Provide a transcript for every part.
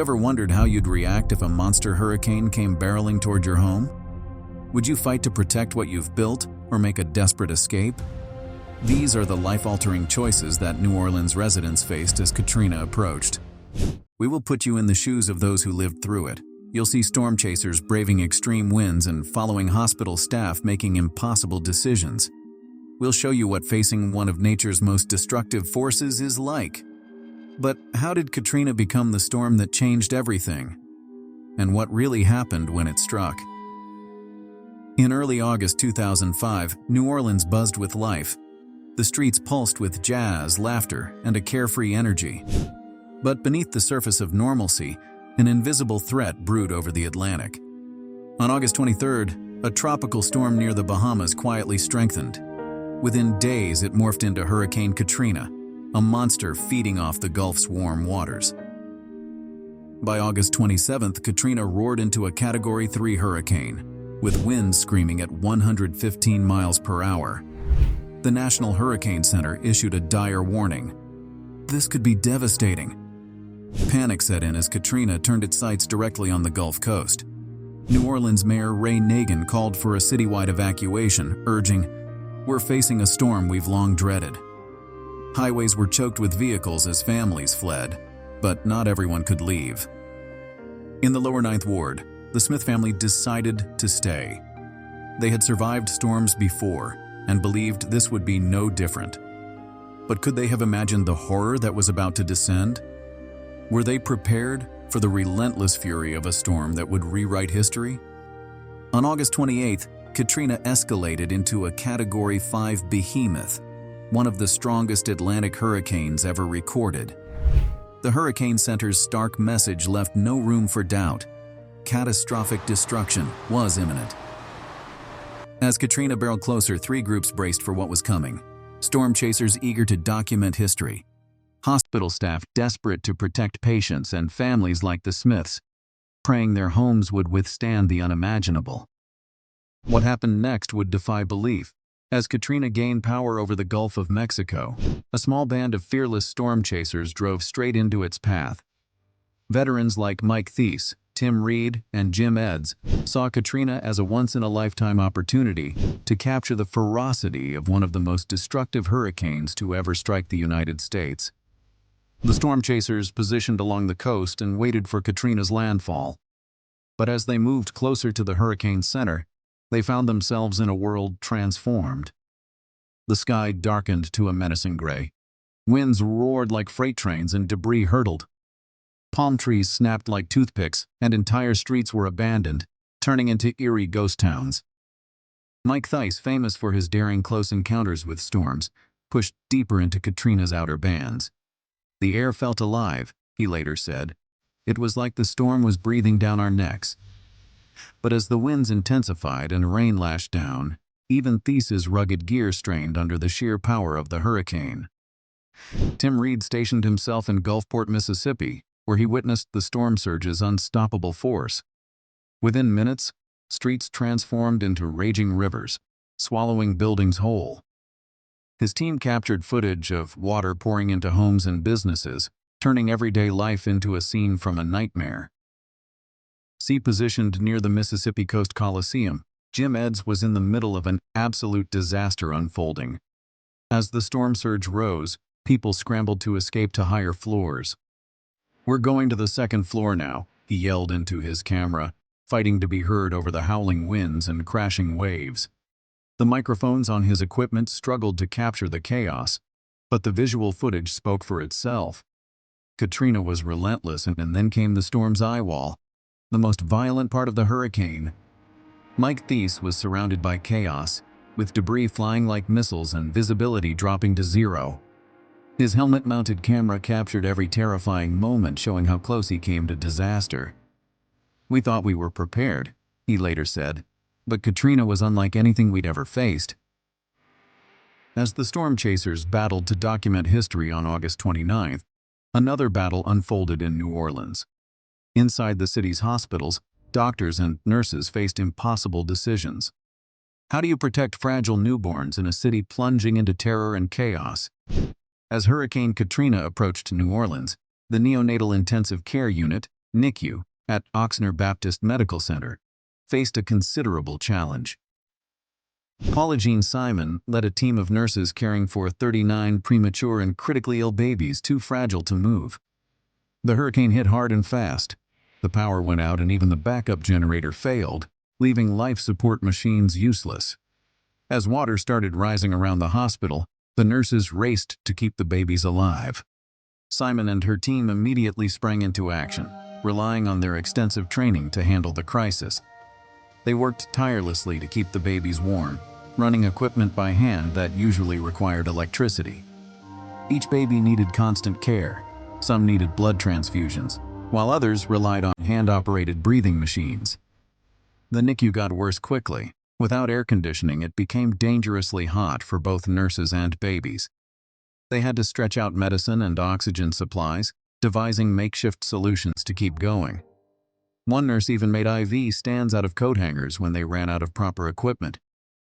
ever wondered how you'd react if a monster hurricane came barreling toward your home? Would you fight to protect what you've built or make a desperate escape? These are the life-altering choices that New Orleans residents faced as Katrina approached. We will put you in the shoes of those who lived through it. You'll see storm chasers braving extreme winds and following hospital staff making impossible decisions. We'll show you what facing one of nature's most destructive forces is like. But how did Katrina become the storm that changed everything? And what really happened when it struck? In early August 2005, New Orleans buzzed with life. The streets pulsed with jazz, laughter, and a carefree energy. But beneath the surface of normalcy, an invisible threat brewed over the Atlantic. On August 23rd, a tropical storm near the Bahamas quietly strengthened. Within days, it morphed into Hurricane Katrina, a monster feeding off the Gulf's warm waters. By August 27th, Katrina roared into a Category 3 hurricane, with winds screaming at 115 miles per hour. The National Hurricane Center issued a dire warning. This could be devastating. Panic set in as Katrina turned its sights directly on the Gulf Coast. New Orleans Mayor Ray Nagin called for a citywide evacuation, urging, "We're facing a storm we've long dreaded." Highways were choked with vehicles as families fled, but not everyone could leave. In the lower Ninth Ward, the Smith family decided to stay. They had survived storms before and believed this would be no different. But could they have imagined the horror that was about to descend? Were they prepared for the relentless fury of a storm that would rewrite history? On August 28th, Katrina escalated into a Category 5 behemoth, one of the strongest Atlantic hurricanes ever recorded. The Hurricane Center's stark message left no room for doubt. Catastrophic destruction was imminent. As Katrina barreled closer, three groups braced for what was coming. Storm chasers eager to document history. Hospital staff desperate to protect patients, and families like the Smiths, praying their homes would withstand the unimaginable. What happened next would defy belief. As Katrina gained power over the Gulf of Mexico, a small band of fearless storm chasers drove straight into its path. Veterans like Mike Thies, Tim Reed, and Jim Edds saw Katrina as a once-in-a-lifetime opportunity to capture the ferocity of one of the most destructive hurricanes to ever strike the United States. The storm chasers positioned along the coast and waited for Katrina's landfall. But as they moved closer to the hurricane center, they found themselves in a world transformed. The sky darkened to a menacing gray. Winds roared like freight trains and debris hurtled. Palm trees snapped like toothpicks, and entire streets were abandoned, turning into eerie ghost towns. Mike Thies, famous for his daring close encounters with storms, pushed deeper into Katrina's outer bands. "The air felt alive," he later said. "It was like the storm was breathing down our necks." But as the winds intensified and rain lashed down, even Thies's rugged gear strained under the sheer power of the hurricane. Tim Reed stationed himself in Gulfport, Mississippi, where he witnessed the storm surge's unstoppable force. Within minutes, streets transformed into raging rivers, swallowing buildings whole. His team captured footage of water pouring into homes and businesses, turning everyday life into a scene from a nightmare. Positioned near the Mississippi Coast Coliseum, Jim Edds was in the middle of an absolute disaster unfolding. As the storm surge rose, people scrambled to escape to higher floors. "We're going to the second floor now," he yelled into his camera, fighting to be heard over the howling winds and crashing waves. The microphones on his equipment struggled to capture the chaos, but the visual footage spoke for itself. Katrina was relentless, and then came the storm's eye wall, the most violent part of the hurricane. Mike Thies was surrounded by chaos, with debris flying like missiles and visibility dropping to zero. His helmet-mounted camera captured every terrifying moment, showing how close he came to disaster. "We thought we were prepared," he later said, "but Katrina was unlike anything we'd ever faced." As the storm chasers battled to document history on August 29th, another battle unfolded in New Orleans. Inside the city's hospitals, doctors and nurses faced impossible decisions. How do you protect fragile newborns in a city plunging into terror and chaos? As Hurricane Katrina approached New Orleans, the neonatal intensive care unit, NICU, at Oxnard Baptist Medical Center, faced a considerable challenge. Paula Jean Simon led a team of nurses caring for 39 premature and critically ill babies too fragile to move. The hurricane hit hard and fast. The power went out and even the backup generator failed, leaving life support machines useless. As water started rising around the hospital, the nurses raced to keep the babies alive. Simon and her team immediately sprang into action, relying on their extensive training to handle the crisis. They worked tirelessly to keep the babies warm, running equipment by hand that usually required electricity. Each baby needed constant care. Some needed blood transfusions, while others relied on hand-operated breathing machines. The NICU got worse quickly. Without air conditioning, it became dangerously hot for both nurses and babies. They had to stretch out medicine and oxygen supplies, devising makeshift solutions to keep going. One nurse even made IV stands out of coat hangers when they ran out of proper equipment.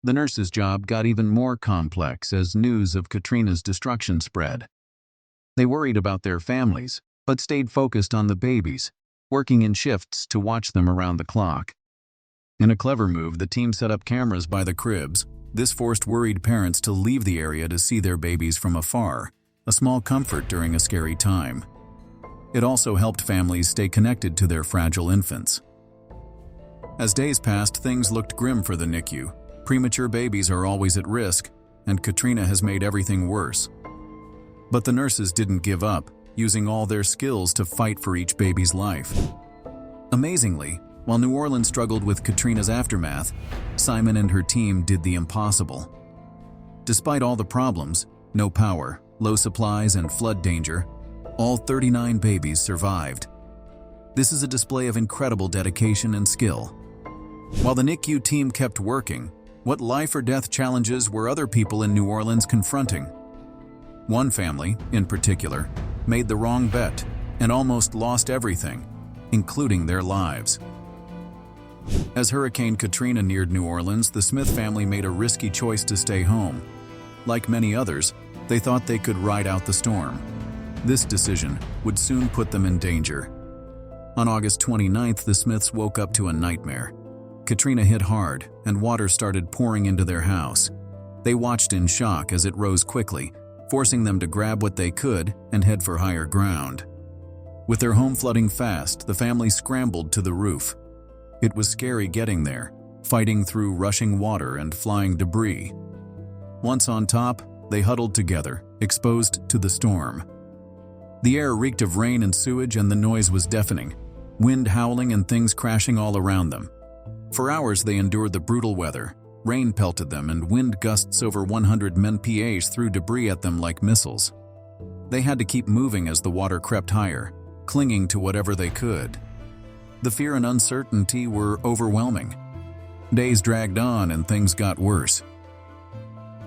The nurse's job got even more complex as news of Katrina's destruction spread. They worried about their families, but stayed focused on the babies, working in shifts to watch them around the clock. In a clever move, the team set up cameras by the cribs. This forced worried parents to leave the area to see their babies from afar, a small comfort during a scary time. It also helped families stay connected to their fragile infants. As days passed, things looked grim for the NICU. Premature babies are always at risk, and Katrina has made everything worse. But the nurses didn't give up, using all their skills to fight for each baby's life. Amazingly, while New Orleans struggled with Katrina's aftermath, Simon and her team did the impossible. Despite all the problems, no power, low supplies, and flood danger, all 39 babies survived. This is a display of incredible dedication and skill. While the NICU team kept working, what life-or-death challenges were other people in New Orleans confronting? One family, in particular, made the wrong bet and almost lost everything, including their lives. As Hurricane Katrina neared New Orleans, the Smith family made a risky choice to stay home. Like many others, they thought they could ride out the storm. This decision would soon put them in danger. On August 29th, the Smiths woke up to a nightmare. Katrina hit hard, and water started pouring into their house. They watched in shock as it rose quickly, forcing them to grab what they could and head for higher ground. With their home flooding fast, the family scrambled to the roof. It was scary getting there, fighting through rushing water and flying debris. Once on top, they huddled together, exposed to the storm. The air reeked of rain and sewage, and the noise was deafening, wind howling and things crashing all around them. For hours they endured the brutal weather. Rain pelted them and wind gusts over 100 mph threw debris at them like missiles. They had to keep moving as the water crept higher, clinging to whatever they could. The fear and uncertainty were overwhelming. Days dragged on and things got worse.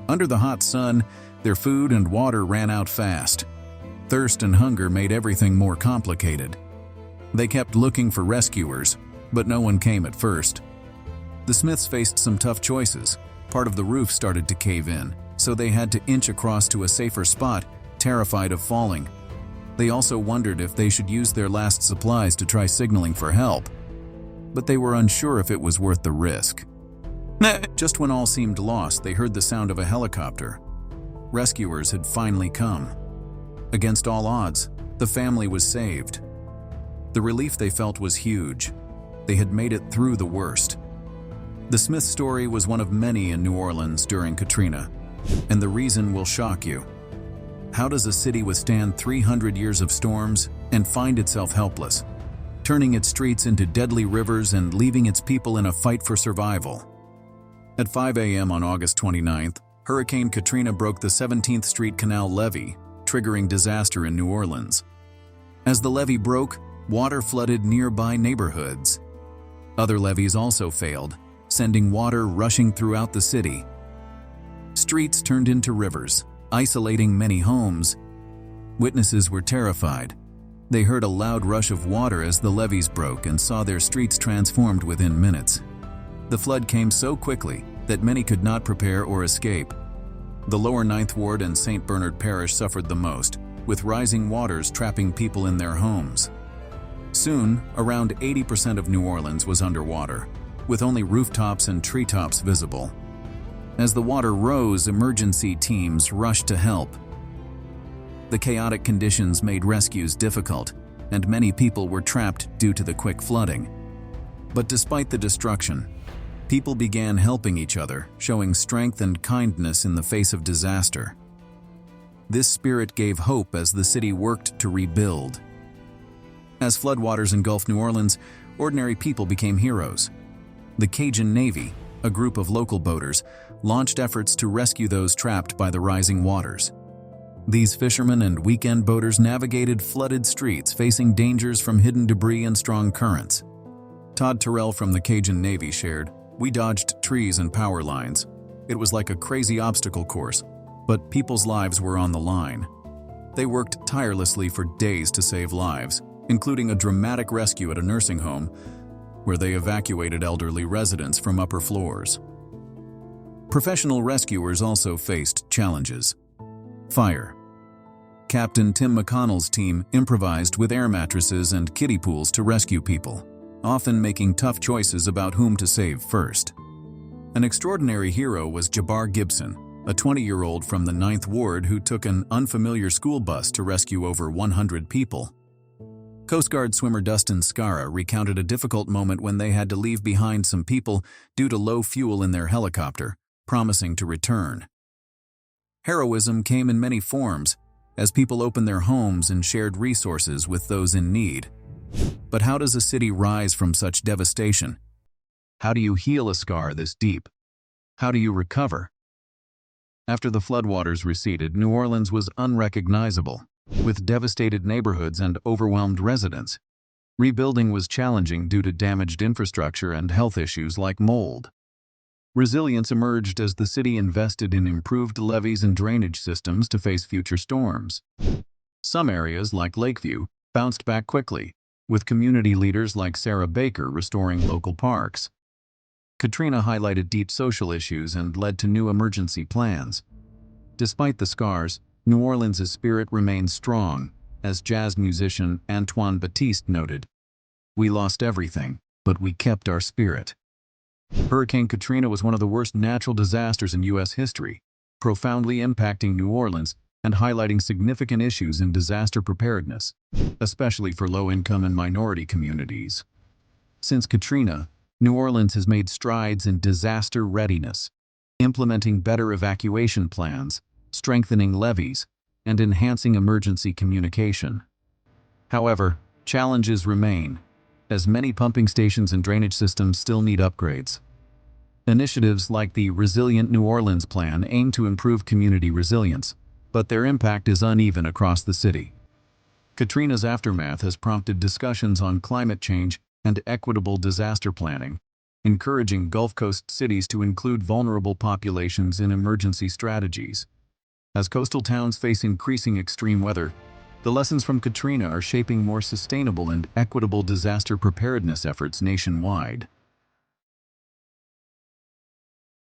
Under the hot sun, their food and water ran out fast. Thirst and hunger made everything more complicated. They kept looking for rescuers, but no one came at first. The Smiths faced some tough choices. Part of the roof started to cave in, so they had to inch across to a safer spot, terrified of falling. They also wondered if they should use their last supplies to try signaling for help, but they were unsure if it was worth the risk. Just when all seemed lost, they heard the sound of a helicopter. Rescuers had finally come. Against all odds, the family was saved. The relief they felt was huge. They had made it through the worst. The Smith story was one of many in New Orleans during Katrina, and the reason will shock you. How does a city withstand 300 years of storms and find itself helpless, turning its streets into deadly rivers and leaving its people in a fight for survival? At 5 a.m. on August 29th, Hurricane Katrina broke the 17th Street Canal levee, triggering disaster in New Orleans. As the levee broke, water flooded nearby neighborhoods. Other levees also failed, sending water rushing throughout the city. Streets turned into rivers, isolating many homes. Witnesses were terrified. They heard a loud rush of water as the levees broke and saw their streets transformed within minutes. The flood came so quickly that many could not prepare or escape. The lower Ninth Ward and St. Bernard Parish suffered the most, with rising waters trapping people in their homes. Soon, around 80% of New Orleans was underwater, with only rooftops and treetops visible. As the water rose, emergency teams rushed to help. The chaotic conditions made rescues difficult, and many people were trapped due to the quick flooding. But despite the destruction, people began helping each other, showing strength and kindness in the face of disaster. This spirit gave hope as the city worked to rebuild. As floodwaters engulfed New Orleans, ordinary people became heroes. The Cajun Navy, a group of local boaters, launched efforts to rescue those trapped by the rising waters. These fishermen and weekend boaters navigated flooded streets, facing dangers from hidden debris and strong currents. Todd Terrell from the Cajun Navy shared, "We dodged trees and power lines. It was like a crazy obstacle course, but people's lives were on the line. They worked tirelessly for days to save lives, including a dramatic rescue at a nursing home where they evacuated elderly residents from upper floors." Professional rescuers also faced challenges. Fire. Captain Tim McConnell's team improvised with air mattresses and kiddie pools to rescue people, often making tough choices about whom to save first. An extraordinary hero was Jabbar Gibson, a 20-year-old from the 9th Ward who took an unfamiliar school bus to rescue over 100 people. Coast Guard swimmer Dustin Scarra recounted a difficult moment when they had to leave behind some people due to low fuel in their helicopter, promising to return. Heroism came in many forms, as people opened their homes and shared resources with those in need. But how does a city rise from such devastation? How do you heal a scar this deep? How do you recover? After the floodwaters receded, New Orleans was unrecognizable, with devastated neighborhoods and overwhelmed residents. Rebuilding was challenging due to damaged infrastructure and health issues like mold. Resilience emerged as the city invested in improved levees and drainage systems to face future storms. Some areas, like Lakeview, bounced back quickly, with community leaders like Sarah Baker restoring local parks. Katrina highlighted deep social issues and led to new emergency plans. Despite the scars, New Orleans' spirit remains strong, as jazz musician Antoine Batiste noted, "We lost everything, but we kept our spirit." Hurricane Katrina was one of the worst natural disasters in U.S. history, profoundly impacting New Orleans and highlighting significant issues in disaster preparedness, especially for low-income and minority communities. Since Katrina, New Orleans has made strides in disaster readiness, implementing better evacuation plans, strengthening levees, and enhancing emergency communication. However, challenges remain, as many pumping stations and drainage systems still need upgrades. Initiatives like the Resilient New Orleans Plan aim to improve community resilience, but their impact is uneven across the city. Katrina's aftermath has prompted discussions on climate change and equitable disaster planning, encouraging Gulf Coast cities to include vulnerable populations in emergency strategies. As coastal towns face increasing extreme weather, the lessons from Katrina are shaping more sustainable and equitable disaster preparedness efforts nationwide.